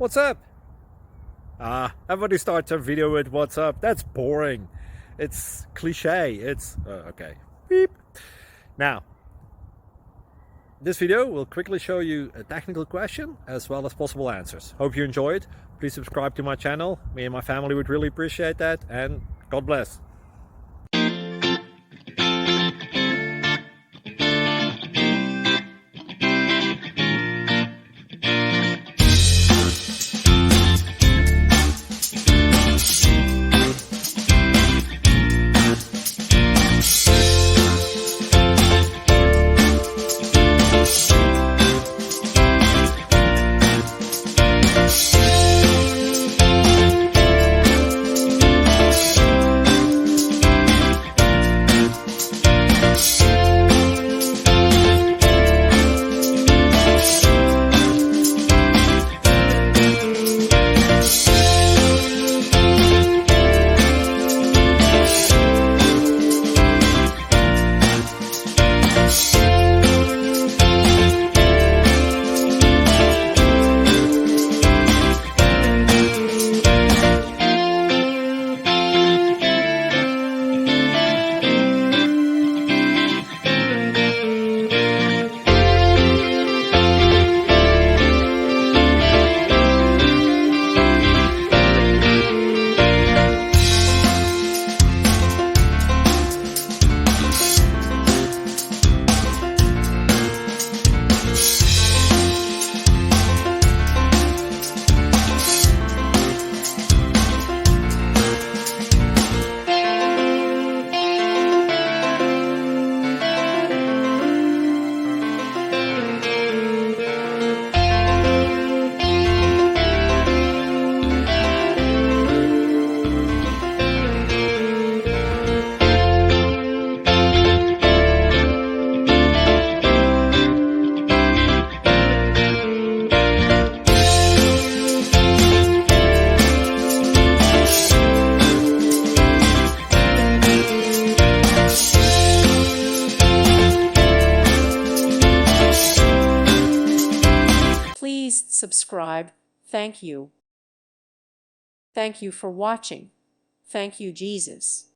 what's up? Everybody starts a video with what's up. That's boring. It's cliche. It's okay. Beep. Now, this video will quickly show you a technical question as well as possible answers. Hope you enjoy it. Please subscribe to my channel. Me and my family would really appreciate that, and God bless. Please subscribe. Thank you. Thank you for watching. Thank you, Jesus.